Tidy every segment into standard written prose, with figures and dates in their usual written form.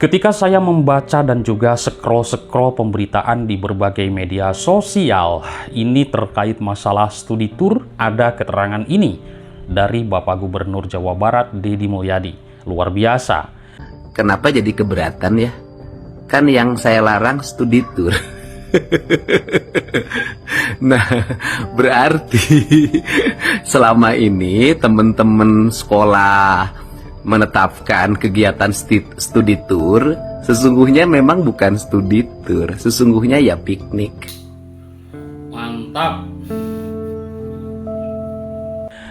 Ketika saya membaca dan juga scroll-scroll pemberitaan di berbagai media sosial, ini terkait masalah studi tour, ada keterangan ini dari Bapak Gubernur Jawa Barat, Deddy Mulyadi. Luar biasa. Kenapa jadi keberatan ya? Kan yang saya larang studi tour. Nah, berarti selama ini teman-teman sekolah menetapkan kegiatan studi tour, sesungguhnya memang bukan studi tour, sesungguhnya ya piknik. Mantap.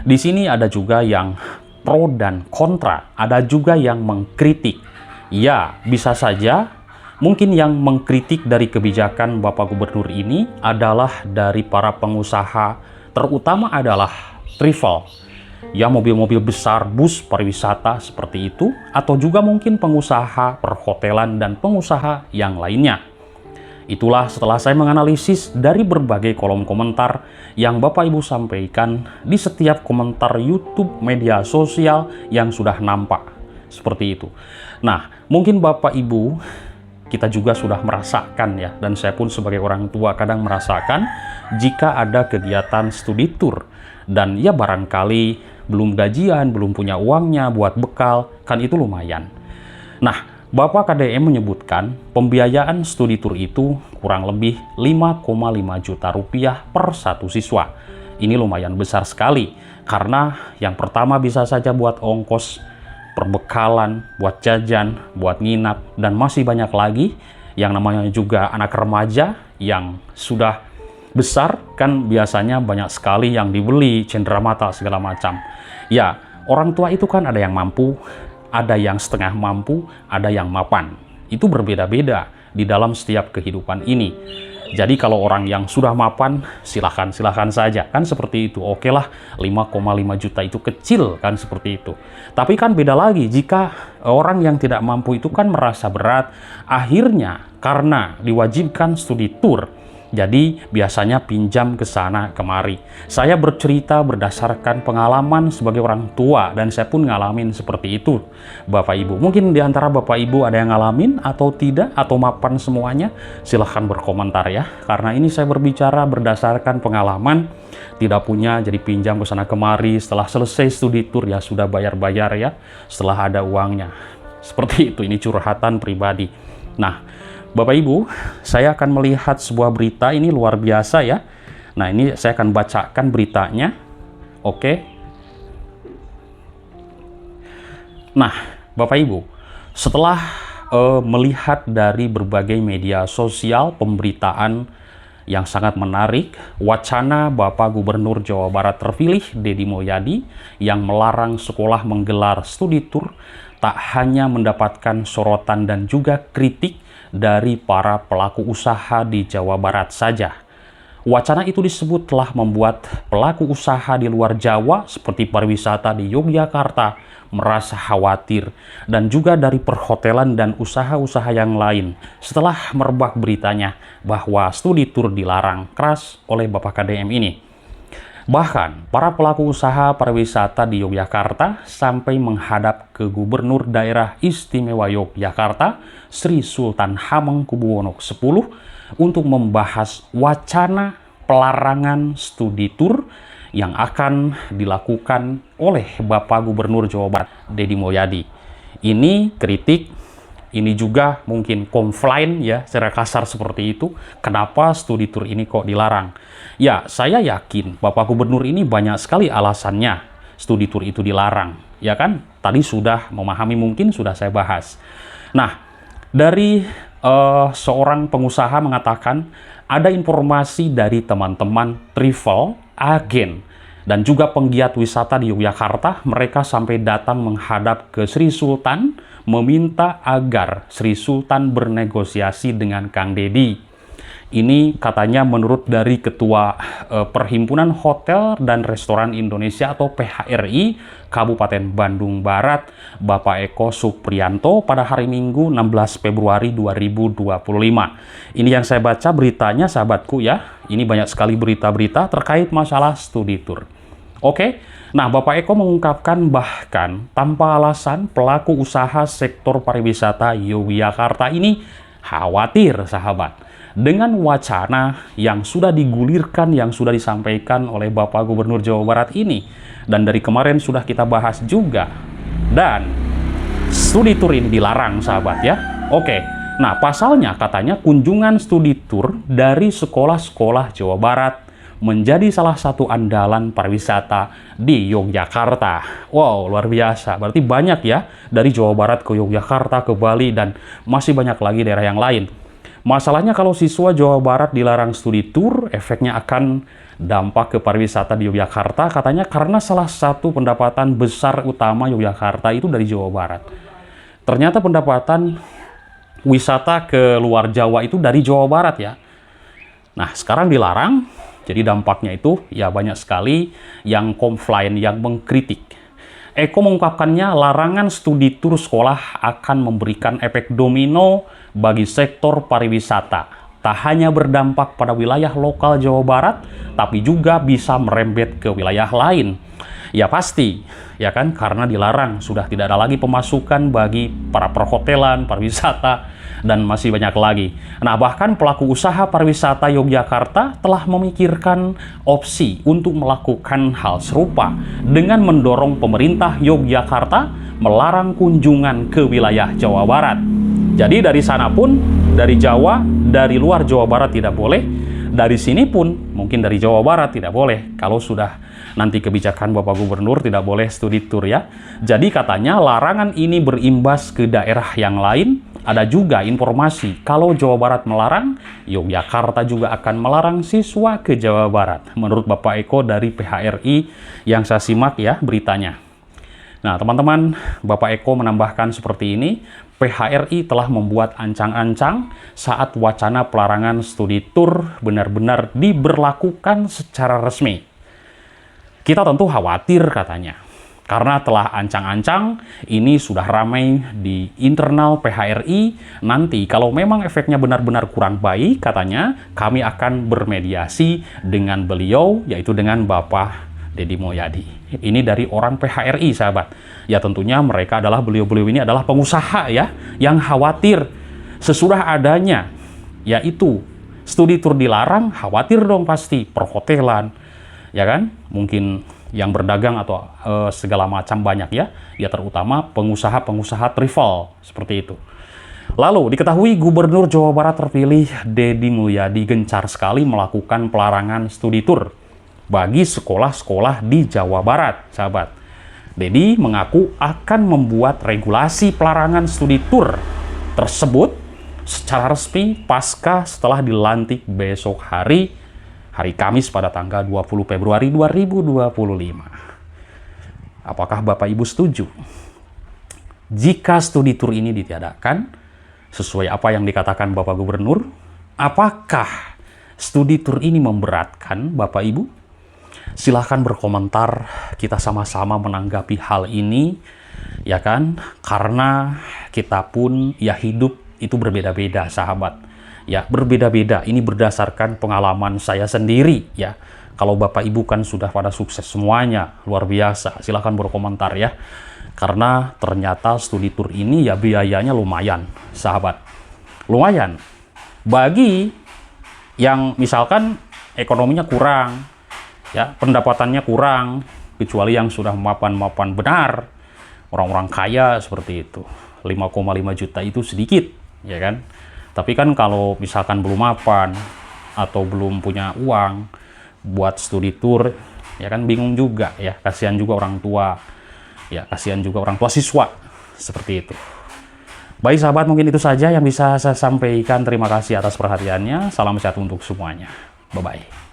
Di sini ada juga yang pro dan kontra, ada juga yang mengkritik. Ya, bisa saja mungkin yang mengkritik dari kebijakan Bapak Gubernur ini adalah dari para pengusaha, terutama adalah travel. Ya, mobil-mobil besar, bus pariwisata seperti itu, atau juga mungkin pengusaha perhotelan dan pengusaha yang lainnya. Itulah setelah saya menganalisis dari berbagai kolom komentar yang Bapak Ibu sampaikan di setiap komentar YouTube media sosial yang sudah nampak. Seperti itu. Nah, mungkin Bapak Ibu kita juga sudah merasakan ya, dan saya pun sebagai orang tua kadang merasakan jika ada kegiatan studi tour dan ya barangkali belum gajian, belum punya uangnya buat bekal, kan itu lumayan. Nah, Bapak KDM menyebutkan pembiayaan studi tour itu kurang lebih 5,5 juta rupiah per satu siswa. Ini lumayan besar sekali, karena yang pertama bisa saja buat ongkos perbekalan, buat jajan, buat nginap, dan masih banyak lagi yang namanya juga anak remaja yang sudah besar, kan biasanya banyak sekali yang dibeli, cenderamata segala macam. Ya, orang tua itu kan ada yang mampu, ada yang setengah mampu, ada yang mapan. Itu berbeda-beda di dalam setiap kehidupan ini. Jadi kalau orang yang sudah mapan, silahkan saja, kan seperti itu. Oke lah, 5,5 juta itu kecil, kan seperti itu. Tapi kan beda lagi, jika orang yang tidak mampu itu kan merasa berat, akhirnya karena diwajibkan studi tour, jadi biasanya pinjam ke sana kemari. Saya bercerita berdasarkan pengalaman sebagai orang tua, dan saya pun ngalamin seperti itu, Bapak Ibu. Mungkin di antara Bapak Ibu ada yang ngalamin atau tidak, atau mapan semuanya, silahkan berkomentar ya. Karena ini saya berbicara berdasarkan pengalaman, tidak punya jadi pinjam ke sana kemari, setelah selesai studi tour ya sudah bayar-bayar ya, setelah ada uangnya. Seperti itu, ini curhatan pribadi. Nah, Bapak Ibu, saya akan melihat sebuah berita, ini luar biasa ya. Nah, ini saya akan bacakan beritanya. Oke. Nah, Bapak Ibu, setelah melihat dari berbagai media sosial pemberitaan yang sangat menarik, wacana Bapak Gubernur Jawa Barat terpilih, Deddy Mulyadi, yang melarang sekolah menggelar studi tour, tak hanya mendapatkan sorotan dan juga kritik dari para pelaku usaha di Jawa Barat saja. Wacana itu disebut telah membuat pelaku usaha di luar Jawa seperti pariwisata di Yogyakarta merasa khawatir, dan juga dari perhotelan dan usaha-usaha yang lain setelah merebak beritanya bahwa studi tour dilarang keras oleh Bapak KDM ini. Bahkan, para pelaku usaha pariwisata di Yogyakarta sampai menghadap ke Gubernur Daerah Istimewa Yogyakarta, Sri Sultan Hamengkubuwono X untuk membahas wacana pelarangan studi tour yang akan dilakukan oleh Bapak Gubernur Jawa Barat, Deddy Mulyadi. Ini kritik, ini juga mungkin komplain ya, secara kasar seperti itu. Kenapa studi tour ini kok dilarang? Ya, saya yakin Bapak Gubernur ini banyak sekali alasannya studi tour itu dilarang. Ya kan? Tadi sudah memahami, mungkin sudah saya bahas. Nah, dari seorang pengusaha mengatakan ada informasi dari teman-teman travel, agen, dan juga penggiat wisata di Yogyakarta. Mereka sampai datang menghadap ke Sri Sultan meminta agar Sri Sultan bernegosiasi dengan Kang Deddy. Ini katanya menurut dari Ketua Perhimpunan Hotel dan Restoran Indonesia atau PHRI Kabupaten Bandung Barat, Bapak Eko Supriyanto, pada hari Minggu 16 Februari 2025. Ini yang saya baca beritanya, sahabatku ya. Ini banyak sekali berita-berita terkait masalah studi tour. Oke, Nah, Bapak Eko mengungkapkan bahkan tanpa alasan pelaku usaha sektor pariwisata Yogyakarta ini khawatir, sahabat, dengan wacana yang sudah digulirkan, yang sudah disampaikan oleh Bapak Gubernur Jawa Barat ini. Dan dari kemarin sudah kita bahas juga. Dan studi tour ini dilarang, sahabat ya. Oke, nah pasalnya katanya kunjungan studi tour dari sekolah-sekolah Jawa Barat menjadi salah satu andalan pariwisata di Yogyakarta. Wow, luar biasa. Berarti banyak ya dari Jawa Barat ke Yogyakarta, ke Bali, dan masih banyak lagi daerah yang lain. Masalahnya kalau siswa Jawa Barat dilarang studi tour, efeknya akan dampak ke pariwisata di Yogyakarta, katanya karena salah satu pendapatan besar utama Yogyakarta itu dari Jawa Barat. Ternyata pendapatan wisata ke luar Jawa itu dari Jawa Barat ya. Nah, sekarang dilarang. Jadi dampaknya itu ya banyak sekali yang komplain, yang mengkritik. Eko mengungkapkannya larangan studi tur sekolah akan memberikan efek domino bagi sektor pariwisata. Tak hanya berdampak pada wilayah lokal Jawa Barat, tapi juga bisa merembet ke wilayah lain. Ya pasti, ya kan, karena dilarang, sudah tidak ada lagi pemasukan bagi para perhotelan, pariwisata, dan masih banyak lagi. Nah, bahkan pelaku usaha pariwisata Yogyakarta telah memikirkan opsi untuk melakukan hal serupa dengan mendorong pemerintah Yogyakarta melarang kunjungan ke wilayah Jawa Barat. Jadi dari sana pun, dari Jawa, dari luar Jawa Barat tidak boleh, dari sini pun, mungkin dari Jawa Barat tidak boleh. Kalau sudah nanti kebijakan Bapak Gubernur tidak boleh studi tour ya. Jadi katanya larangan ini berimbas ke daerah yang lain. Ada juga informasi kalau Jawa Barat melarang, Yogyakarta juga akan melarang siswa ke Jawa Barat. Menurut Bapak Eko dari PHRI yang saya simak ya beritanya. Nah, teman-teman, Bapak Eko menambahkan seperti ini, PHRI telah membuat ancang-ancang saat wacana pelarangan studi tour benar-benar diberlakukan secara resmi. Kita tentu khawatir katanya. Karena telah ancang-ancang, ini sudah ramai di internal PHRI. Nanti kalau memang efeknya benar-benar kurang baik, katanya kami akan bermediasi dengan beliau, yaitu dengan Bapak Deddy Mulyadi. Ini dari orang PHRI, sahabat. Ya tentunya mereka adalah, beliau-beliau ini adalah pengusaha ya, yang khawatir sesudah adanya, yaitu studi tour dilarang, khawatir dong pasti perhotelan, ya kan? Mungkin yang berdagang atau segala macam banyak ya, ya terutama pengusaha-pengusaha travel seperti itu. Lalu diketahui Gubernur Jawa Barat terpilih Deddy Mulyadi gencar sekali melakukan pelarangan studi tour bagi sekolah-sekolah di Jawa Barat, sahabat. Deddy mengaku akan membuat regulasi pelarangan studi tour tersebut secara resmi pasca setelah dilantik besok hari Kamis pada tanggal 20 Februari 2025. Apakah Bapak Ibu setuju? Jika studi tour ini ditiadakan, sesuai apa yang dikatakan Bapak Gubernur, apakah studi tour ini memberatkan Bapak Ibu? Silahkan berkomentar, kita sama-sama menanggapi hal ini, ya kan? Karena kita pun ya hidup itu berbeda-beda, sahabat. Ya, berbeda-beda. Ini berdasarkan pengalaman saya sendiri ya. Kalau Bapak Ibu kan sudah pada sukses semuanya, luar biasa. Silahkan berkomentar ya. Karena ternyata studi tour ini ya biayanya lumayan, sahabat. Lumayan. Bagi yang misalkan ekonominya kurang, ya, pendapatannya kurang, kecuali yang sudah mapan-mapan benar, orang-orang kaya seperti itu. 5,5 juta itu sedikit, ya kan? Tapi kan kalau misalkan belum mapan atau belum punya uang buat studi tour, ya kan bingung juga ya, kasihan juga orang tua. Ya, kasihan juga orang tua siswa seperti itu. Baik sahabat, mungkin itu saja yang bisa saya sampaikan. Terima kasih atas perhatiannya. Salam sehat untuk semuanya. Bye-bye.